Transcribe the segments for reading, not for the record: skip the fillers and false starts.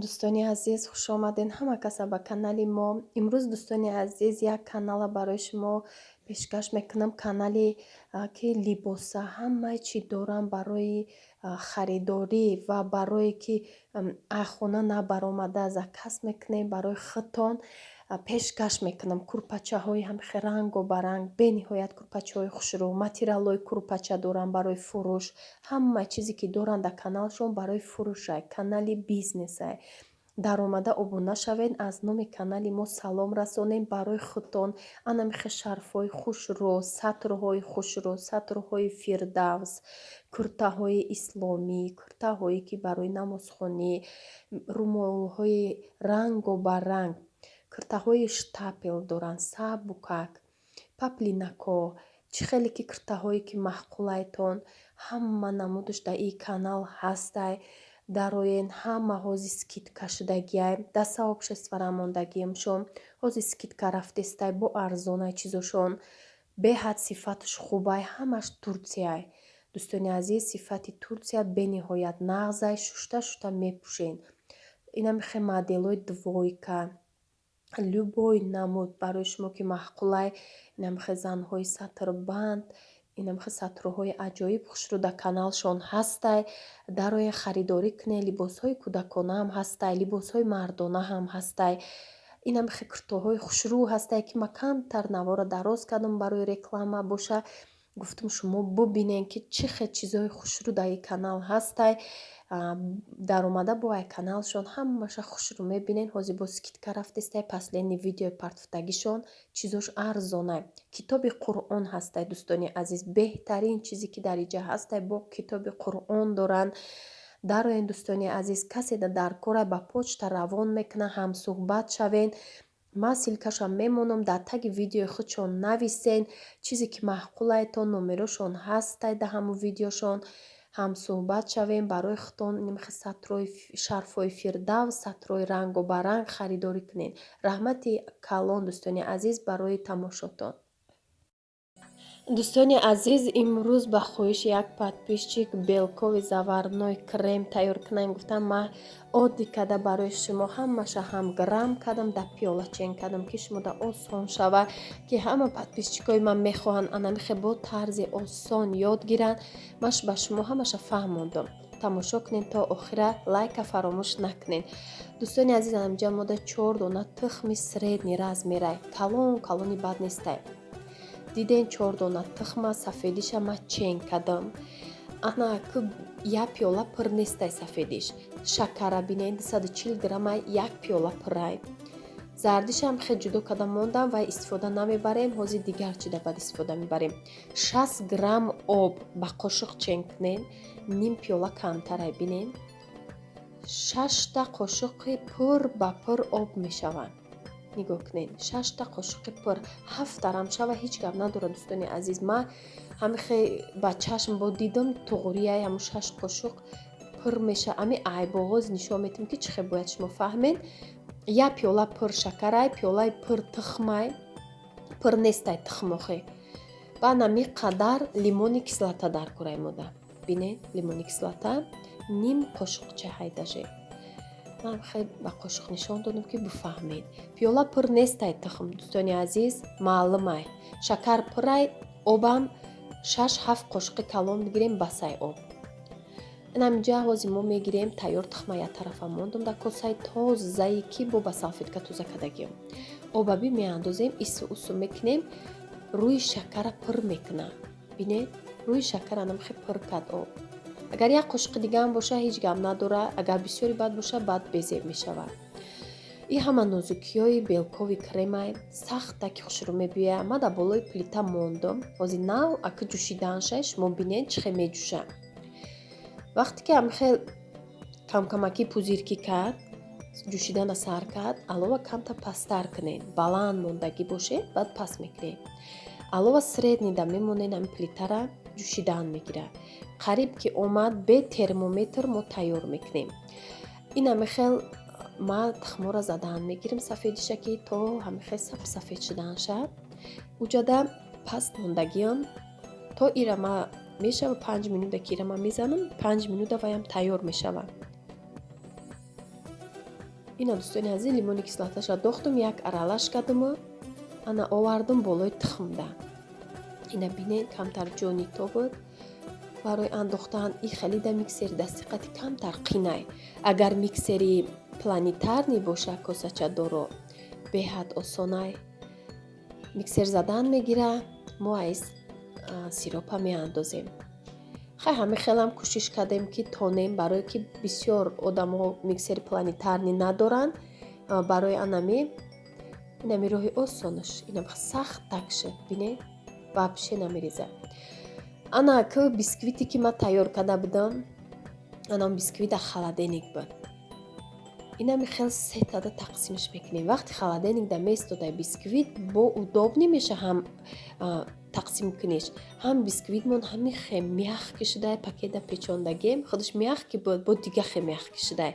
دوستانی عزیز خوش آمدین همه کسا به کانال ما. امروز دوستانی عزیز یک کانال برای شما پیشکش میکنم. کانالی که لباس همه چی دارم برای خریداری و برای که خونه نبرآمده از کس میکنیم برای خودتان پیشکش میکنم. کورپاچه های هم رنگ و برنگ به نهایت کورپاچه های خوشرو ماتریال های کورپاچه دارم برای فروش. همه چیزی که دارن در کانالشون برای فروش های کانالی بیزنس های در آمده ابونه شوین. از نام کانالی ما سلام رسانیم برای خودتان. انا میخه شرف های خوشرو، سطرهای خوشرو، سطرهای فردوس، کرته های اسلامی، کرته هایی که برای نمازخوانی، رومال های رنگ و برنگ، کرته های شتاپل دارن، سابوکک، پاپلینکو، چه خیلی که کرته هایی که محقولایتون همه نمودش در این کانال هسته. дароен ҳама ҳози скидка шудагиай даста общества рамондагиимшон ҳози скидка рафтестай бо арзонай чизошон беҳад сифаташ хубай ҳамаш турсияй. дӯстони азиз сифати турсия бениҳоят нағзай шушта мепӯшен. ина михе моделои двойка любой намуд барои шумо ки маҳқулай. ина михе занҳои сатрбанд, ина михе сатрҳои аҷоиб хушрӯ дар каналшон ҳастай. дарои харидорӣ кунед. либосҳои кӯдакона ҳам ҳастай, либосҳои мардона ҳам ҳастай. ина михе куртоҳои хушрӯ ҳастай ки ма камтар навора дароз кардам барои реклама боша. гуфтам шумо бубинен ки чӣ хел чизҳои хушрӯ дар ин канал ҳастай. даромада бо ай каналшон ҳамаша хушрӯ мебинен. ҳозир бо скидка рафтестай последни видеои партфтагишон чизош арзонай. китоби қуръон ҳастай дӯстони азиз. беҳтарин чизе ки дар инҷа ҳастай бо китоби қуръон доран. дароен дӯстони азиз касе дар кора ба почта равон мекуна ҳамсӯҳбат шавен. ман силкаша мемонам дар таги видеои худшон нависен чизе ки маҳқулайтон номерошон ҳастай дар ҳамун видеошон ҳамсӯҳбат шавем барои худтон. михе сатрои шарфҳои фирдавс, сатрои рангу баранг харидорӣ кунед. раҳмати калон дӯстони азиз барои тамошотон. дӯстони азиз имрӯз ба хоҳиши як подписчик белковый заварной крем тайёр кунем гуфтам. ман оддӣ када барои шумо ҳамаша ҳам грам кардам дар пиёла чен кардам ки шумода осон шава ки ҳама подписчикои ман мехоҳанд ана михе бо тарзи осон ёд гиранд. ман ба шумо ҳамаша фаҳмондам. тамошо кунед то охира, лайка фаромӯш накунед. дӯстони азиз амҷа мода 4 дона тухми средни размерай калони бад нестай. диден 4 дона тухма сафедиша ма чен кардам. ана як пиёла пур нестай сафедиш. шакара бинед 240 грамма як пиёла пурай. зардишам хе ҷудо када мондам ва истифода намебарем. ҳозир дигар чида бад истифода мебарем. 60 грамм об ба қошуқ чен кунед. ним пиёла камтарай бинед. 6 та қошуқи пур ба пур об мешаванд. нигоҳ кунед 6 та қошуқи пур 7 тарам шава ҳеҷ гап надорад дӯстони азиз. ман ҳамихе ба чашм бо дидам туғурияй ҳамун 6 қошуқ пур меша. ами айбоғоз нишон метим ки чӣ хел бояд шумо фаҳмен. як пиёла пур шакарай, пиёлаи пур тухмай, пур нестай тухмохе. ба нами қадар лимони кислота дар курай мода. бинед лимони кислота ним қошуқча ҳайдаже. ман хел ба қошуқ нишон додам ки бифаҳмед. пиёла пур нестай тухм дӯстони азиз маълумай. шакар пурай, обам 6-7 қошуқи калон мегирем басай об. инамҷа ҳозир мо мегирем тайёр тухма як тарафа мондам дар косаи тозае ки бо ба салфетка тоза кардагиам. обаби меандозем ису мекунем. рӯи шакара пур мекуна. бинед рӯи шакар анамхе пур кад об. агар як қошуқи дигаам боша ҳеҷ гап надора. агар бисёри бад боша бад безеб мешавад. ин ҳама нозукиёи белкови кремай сахта ки хушрӯ мебиёяд. ман дар болои плита мондам. ҳозир нав ака ҷӯшиданшай шумо бинед чӣ хел меҷӯша. вақте ки ҳамхел камакӣ пузиркӣ кард ҷӯшидана сар кард алова камта пастар кунед. баланд мондагӣ бошед баъд паст мекунед. алова среднида мемонед ами плитара ҷӯшидан мегирад. қариб ки омад бе термометр мо тайёр мекунем. ин ҳамихел ма тухмора задан мегирем сафедиша ки то ҳамихел сафед шудан шад. уҷада паст мондагиам то ира ма мешава 5 минута ки ира ма мезанам 5 минута ваям тайёр мешава. اینا دوستانی عزیز لیمونی کислоташ дохтум, як аралаш кардам, ана овардам болои тухмда. اینا бинед камтар ҷони то буд. барои андохтан и хеле да миксери дастиқати камтар қинай. Агар миксери планетарни боша косачадоро беҳад осонай миксер задан мегира, мо айс сиропа меандозем. хай ҳами хелам кӯшиш кардем ки тонем, барое ки бисёр одамо миксери планетарни надоранд. барои анами инами роҳи осонаш, инам сахт так шуд, бинед вообще намереза. ана ки бисквите ки ма тайёр карда будам, анам бисквита холодильник буд. инами хел сетада тақсимаш мекунем. вақти холодильник да месодай бисквит бо удобни меша ҳам тақсим куниш. ҳам бисквитмон ҳами хе мягкӣ шудай, пакета печондагем худаш мягкӣ буд, бо дига хе мягкӣ шудай.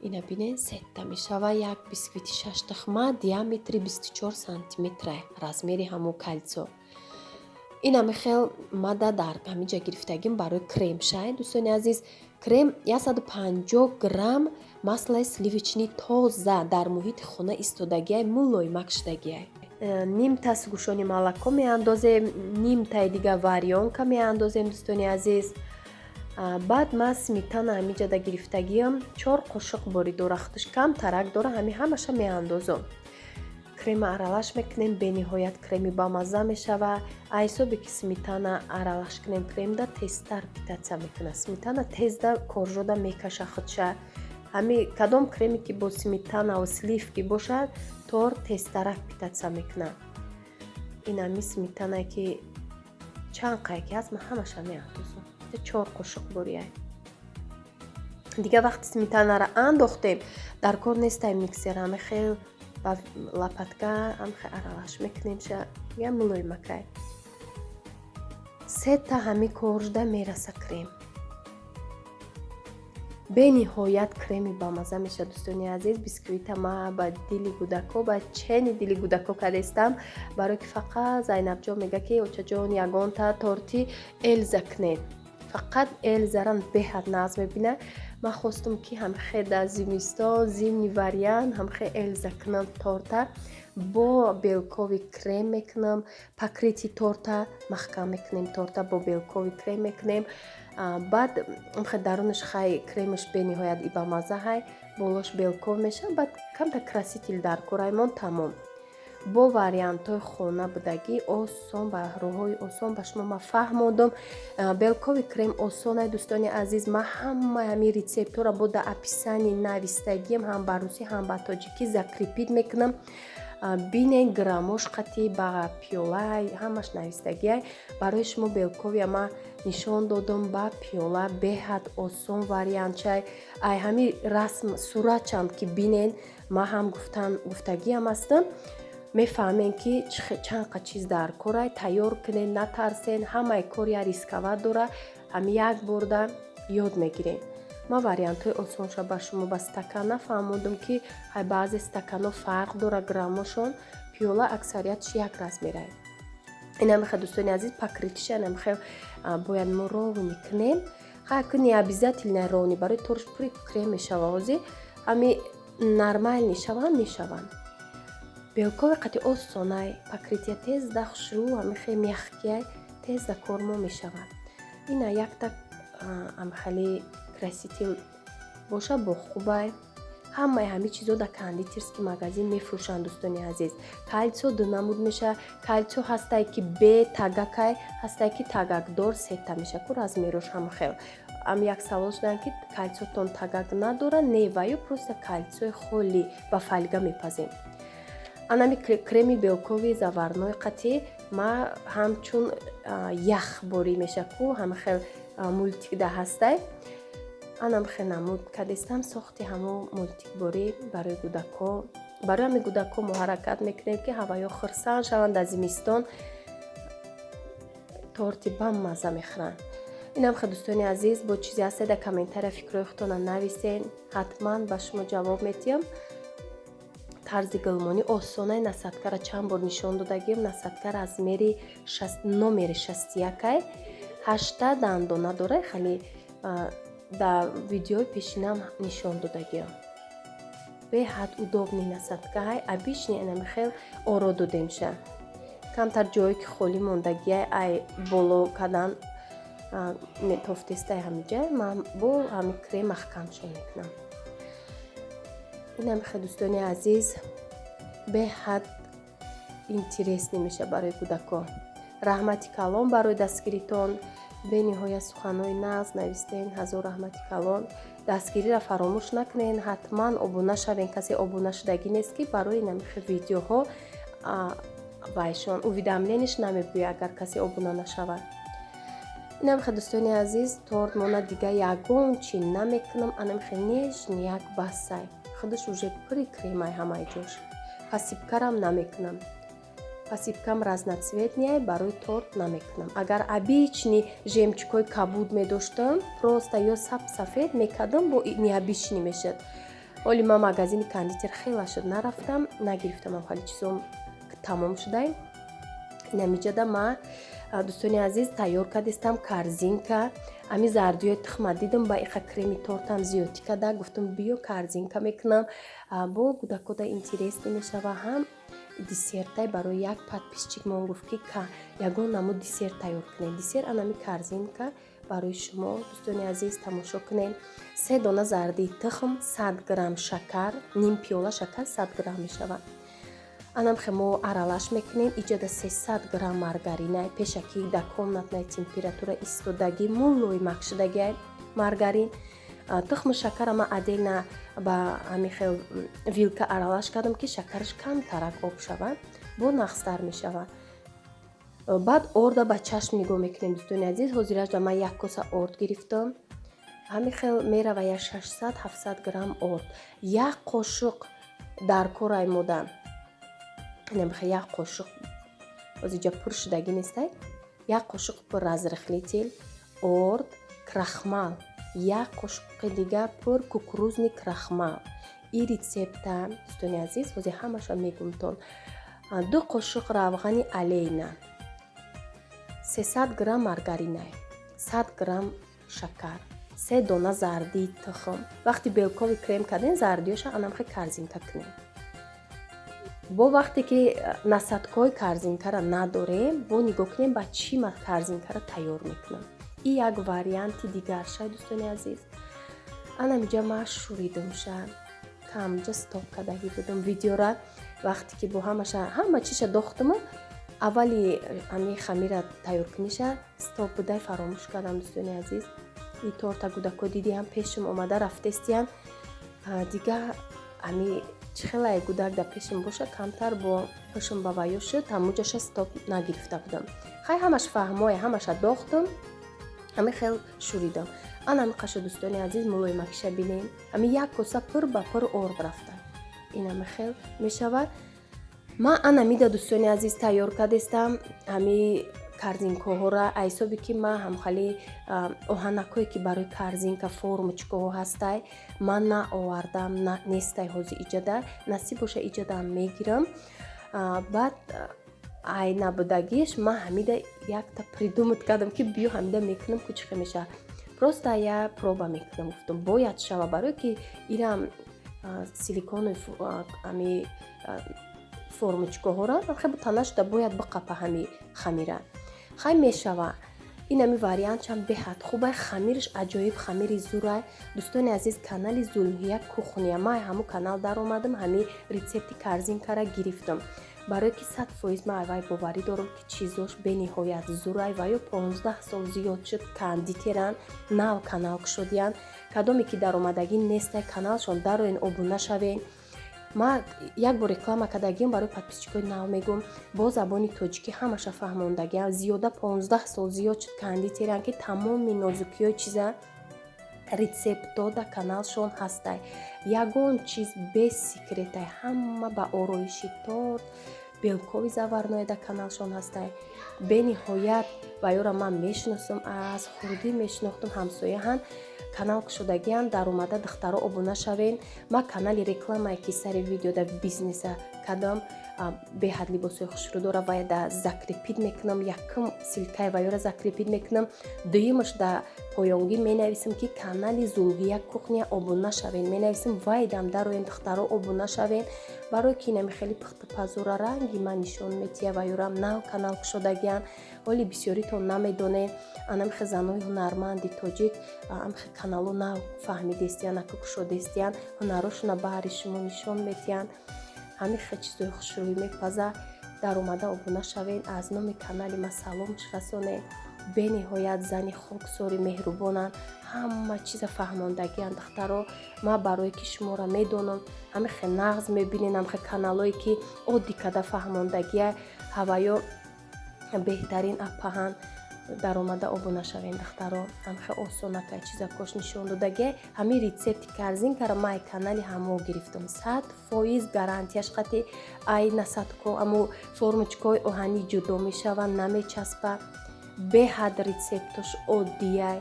ина бинен сетта мешава. як бисквити 6 тухма, диаметри 24 сантиметра, размери ҳамо кальцо. инами хел мада дар ҳамиҷа гирифтагим барои крем шай. дӯстони азиз, крем 150 грамм маслаи сливични тоза дар муҳити хона истодагиай, мулоимак шудагиай. нимта сугушони молоко меандозем, нимтаи дига варёнка меандозем. дӯстони азиз, баъд ма сметана ҳамиҷа да гирифтагиам 4 қошуқ бори дора, худаш кам тарак дора, ҳами ҳамаша меандозам. крема аралаш мекунем, бениҳоят креми бамаза мешава. айсоби ки сметана аралаш кунем кремда тезтар питатса мекуна. сметана тезда коржода мекаша худша. ҳами кадом креми ки бо сметана ва сливки бошад, тор тезтарак питатса мекуна. инами сметана ки чанд қайки аст, ма ҳамаша меандозам. 4 қошуқ борияй. дига вақти сметанаро андохтем, дар кор нестаи миксер, ҳами хел ба лопатка ҳамхе аралаш мекунем, ша я мулоимакай. сета ҳами коржда мераса крем. бениҳоят креми бамаза меша. дӯстони азиз, бисквита ма ба дили кӯдако, ба чени дили кӯдако кардестам, барое ки фақат зайнабҷон мега ки очаҷон ягонта торти элза кунед. фақат элзаран беҳад нағз мебина. ман хостум ки ҳамхе дар зимистон, зимни вариант ҳамхе элза кунам торта. бо белкови крем мекунам, покрити торта маҳкам мекунем. торта бо белкови крем мекунем. баъд ҳамхе дарунаш хай кремаш бениҳоят ибамаза ҳай, болош белков меша. баъд камта краситель дар кораймон тамом. бо вариантҳои хона будагӣ осон, ба роҳҳои осон ба шумо ма фаҳмодам. белкови крем осонай дӯстони азиз. ма ҳамаи ҳами рецептҳоро бо дар описании навистагиам, ҳам ба русӣ ҳам ба тоҷикӣ закрепид мекунам. бинен граммош қатӣ ба пиёла ҳамаш навистагиай. барои шумо белковия ма нишон додам ба пиёла. беҳад осон вариант чай. ай ҳами расм суратчам ки бинен, ма ҳам гуфтагиам астам. мефаҳмем ки чанқа чиз дар корай. тайёр кунед, натарсен. ҳамаи кор я рискава дора. ҳами як борда ёд мегирем. ма вариантҳои осонша ба шумо ба стакан нафаҳмодам ки ҳай баъзе стаканҳо фарқ дора граммошон. пиёла аксариятш як размерай. инамиха дӯстони азиз, покритиша инамиха бояд мо ровни кунем. хай ки не обязательно ровни, барои торш пури крем мешава ҳозир. ҳами нормал мешаванд мешаванд. белкови қати осонай, покрития тезда хушрӯ, ҳамихе мягкияй, тезда кормо мешавад. ина якта амхали краситель боша бо хубай. ҳамаи ҳами чизо да кондитерский магазин мефурӯшанд дӯстони азиз. кальцо дунамуд меша. кальцо ҳастае ки бе тагакай, ҳастае ки тагакдор сета меша. ку размерош ҳамхел. ам як савол шудан ки кальцотон тагак надора? Не, ваю просто кальцои холи ба фольга мепазем. анами креми белкови заварной қатӣ ма ҳамчун ях бори меша ку ҳамхел мультикда ҳастай. анам хе намуд кадестам сохти ҳамо мультикборӣ барои кӯдако. барои ҳами кӯдако мо ҳаракат мекунем ки ҳаваё хурсанд шаванд. дар зимистон торти бамаза мехӯранд. инам хе дӯстони азиз, бо чизе ҳастед дар комментария фикрҳои худтонро нависен. ҳатман ба шумо ҷавоб медиҳам. тарзи гулмонӣ осонай. насадкара чанд бор нишон додагием. насадка размери номери 61 8 дандона дорад. хеле дар видеои пешинам нишон додагиам. беҳад удобный насадка обычный инами хел ороду демша камтар ҷое ки холӣ мондагия ай боло кадан метофтестай ҳамиҷа ман бо ҳами крем махкамшон мекунам. инами хел дӯстони азиз беҳад интересный меша барои кӯдакон. раҳмати калон барои дастгиритон. бениҳоят суханои нағз навистен. ҳазор раҳмати калон. дастгириро фаромӯш накунен. ҳатман обуна шавен. касе обуна шудагӣ нест ки барои инами хел видеоҳо вайшон уведомлениш намебӯяд агар касе обуна нашавад. инам хел дӯстони азиз торт мона дига ягон чи намекунам анам хел нежни як бассай худаш уже пури кремай ҳамаи ҷош. посыпкарам намекунам. посыпкам разноцветняй барои торт намекунам. агар обични жемчугои кабуд медоштам просто ё сафед мекардам бо необични мешад. оли ман магазини кондитер хела шуд нарафтам нагирифтам хали чизом тамом шудай. намиҷада ма дӯстони азиз тайёр кардистам корзинка ами зардиёи тухма дидам ба иха креми тортам зиёдӣ када гуфтам биё корзинка мекунам бо кӯдакода интересни мешава ҳам десертай барои як подписчик мон гуфт ки ягон намуд десерт тайёр кунем. десерт анами корзинка барои шумо дӯстони азиз тамошо кунем. 3 дона зардии тухм 100 грамм шакар ним пиёла шакар 100 грамм мешавад. анам хемо аралаш мекунем. иҷода 300 грамм маргаринай пешаки да комнатная температура истодагӣ мулоимак шудаги маргарин. тухми шакара ма отдельно ба амихел вилка аралаш кардам ки шакараш камтарак об шавад бо нақстар мешавад. баъд орда ба чашм нигоҳ мекунем дӯстони азиз. ҳозираш да ман як коса орд гирифтам. ҳамихел мерава я 600-700 грамм орд. як қошуқ даркорай модан намихе як қошуқ озиҷа пур шудагӣ нестай. як қошуқ пур разрыхлитель орд крахмал як қошуқи дига пур кукурузный крахмал. и рецепта дӯстони азиз ҳозир ҳамаша мегумтон. 2 қошуқ равгани алейна 300 грамм маргаринай 100 грамм шакар 3 дона зардии тухм. вақти белковый крем кардем зардиёша анамхе корзинка кунем. бо вақте ки насадкои корзинкаро надорем бо нигоҳ кунем ба чӣ ма корзинкаро тайёр мекунам. и як варианти дигар шай дӯстони азиз. анамиҷа ма шуридамша камҷа стоп кардагӣ будам видеора вақте ки бо ҳама чиша дохтама аввали ами хамира тайёркуниша стоп будай фаромӯш кардам дӯстони азиз. и торта кӯдако дидиам пешум омада рафтестиям дига ами чихелай гудак да пешим боша камтар бо пешим ба ваё шуд ҳамуҷаша стоп нагирифта будам. хай ҳамаш фаҳмоя ҳамаша дохтам ами хел шуридам. анами қаша дӯстони азиз мулоимакиша бинем ами як коса пур ба пур орд рафта. инами хел мешавад. ман анамида дӯстони азиз тайёр кардестам ами корзинкаҳора айсоби ки ман ҳамхали оҳанакое ки барои корзинка формочкаҳо ҳастай ман наовардам нестай ҳозир иҷада насиб боша иҷадам мегирам. баъд ай набудагиш ман ҳамида якта придумат кардам ки биё ҳамида мекунам кучиқа меша просто я проба мекунам гуфтам бояд шава барое ки ирам силиконои ами формочкаҳора хеле тана шуда бояд биқапа ҳами хамира хай мешава. инами вариантчам беҳад хубай хамирш аҷоиб хамири зурай дӯстони азиз канали зулмия кухня май ҳаму канал даромадам ҳами рецепти корзинкара гирифтам барое ки 100% ман авай боварӣ дорам ки чизош бениҳоят зурай ва ё 15 сол зиёд шуд кондитеран нав канал кушодиян кадоме ки даромадагӣ нестай каналшон дароен обуна шавен. ма як бор реклама кардагиам барои подписчикои нав мегум бо забони тоҷикӣ ҳамаша фаҳмондагиам зиёда 15 сол зиёд шуд кондитеран ки тамоми нозукиёи чиза рецептҳо да каналшон ҳастай. ягон чиз без секретай ҳама ба ороиши торт белковый заварной да каналшон ҳастай. бениҳоят ваёра ман мешиносам аз хурдӣ мешинохтам ҳамсояҳан канал кушодагиан дар омада духтаро обуна шавен. ма канали рекламае ки сари видеода бизнеса кадом беҳад либосои хушрӯ дора ва да закрепид мекунам. Якум силкаи ваёра закрепид мекунам. Дуюмаш да поёнгӣ менависам ки канали зулғия кухня обуна шавен менависам. Вай дам дароем духтаро обуна шавен. барои ки инами хеле пухтупазура ранги ман нишон метия ваёрам нав канал кушодагиян. оли бисёритон намедонед анамихе занои ҳунарманди тоҷик амихе канало нав фаҳмидестиян ака кушодестиян ҳунарошона баҳри шумо нишон метиян. ҳамихе чизои хушрӯӣ мепаза дар омада обуна шавен. аз номи канали ма салом расонед. бениҳоят зани хоксори меҳрубонанд. ҳама чиза фаҳмондагиян духтаро. ма барое ки шуморо медонам ҳамихе нағз мебинен ҳамихе каналое ки одди када фаҳмондагия ҳаваё беҳтарин апаҳан дар омада обуна шавен духтаро. ҳамихе осонака чиза кош нишон додагия. ҳамин рецепти корзинкаро ма канали ҳамо гирифтам 100% гарантияш қати ай насадко аму формочкаи оҳанӣ ҷудо мешаванд намечаспа. беҳад рецептош оддияй.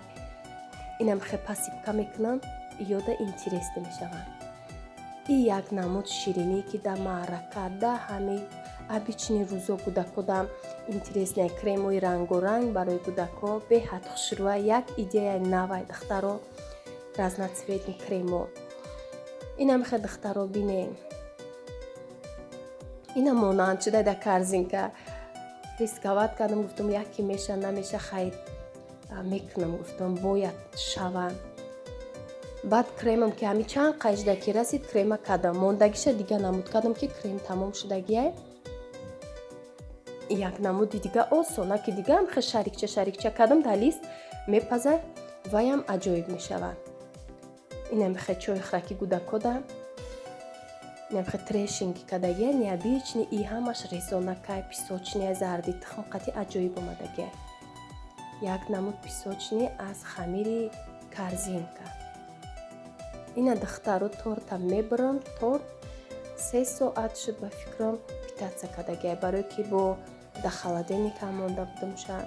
инамихе посыпка мекунам ёда интересне мешаванд. и як намуд ширинӣ ки да маърака да ҳамин обични рӯзо кӯдако дам интересне кремои рангоранг барои кӯдако беҳад хушрӯа як идеяи навай духтаро. разноцветни кремо инамихе духтаро бинен ина монанд шуда да корзинка рисковат кардам гуфтам яке меша намеша хайр мекунам гуфтам бояд шаванд. баъд кремам ки ҳамин чанд қайшда ки расид крема кардам мондагиша дига намуд кардам ки крем тамом шудагияй. як намуди дига осона ки дига ҳамихе шарикча кардам дар лист мепаза ваям аҷоиб мешавад. инамихе чои храки гудакода инамихе трешинги кадагия необични и ҳамаш резонакай песочния зарди тухм қати аҷоиб омадагия. як намуд песочни аз хамири корзинка. ина духтаро торта мебарам. торт 3 соат шуд ба фикрам питаца кадагия барои ки бо да холодильника монда будамша.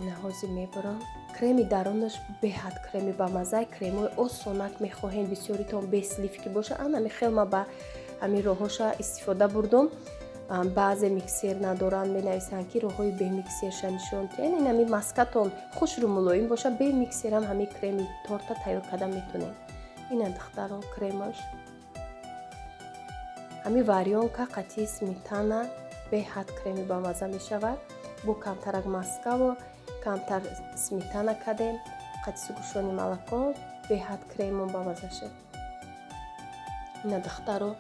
ина ҳозир мебарам. креми дарунаш беҳад креми ба мазаи кремои осонак мехоҳем бисёритон бе сливки боша. анами хел ма ба ҳамин роҳоша истифода бурдум. баъзе миксер надоранд менависанд ки роҳҳои бемиксерша нишон диҳанд. инами маскатон хушрӯ мулоим боша бе миксерам ҳамин креми торта тайёр карда метонем. ина духтаро кремаш ҳамин варёнка қатъи сметана беҳад креми ба маза мешавад. бо камтарак маскаво камтар сметана кардем қатъи сугӯшони молоко беҳад кремо ба маза шуд. ина духтаро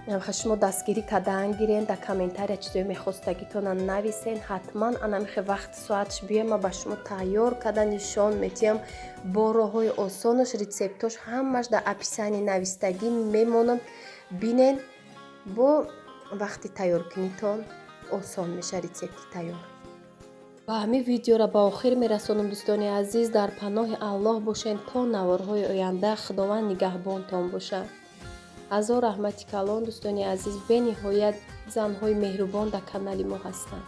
намиха шумо дастгирӣ кардаан гирен дар комментария чизое мехостагитона нависен. ҳатман анамихе вақти соатш биема ба шумо тайёр карда нишон метиҳам бо роҳҳои осонаш рецептош ҳамаш дар описании навистагӣ мемонад. бинен бо вақти тайёркунитон осон меша рецепти тайёр. ба ҳамин видеоро ба охир мерасонам дӯстони азиз. дар паноҳи аллоҳ бошед то наворҳои оянда. худованд нигаҳбонтон бошад. ҳазор раҳмати калон дӯстони азиз. бениҳоят занҳои меҳрубон дар канали мо ҳастанд.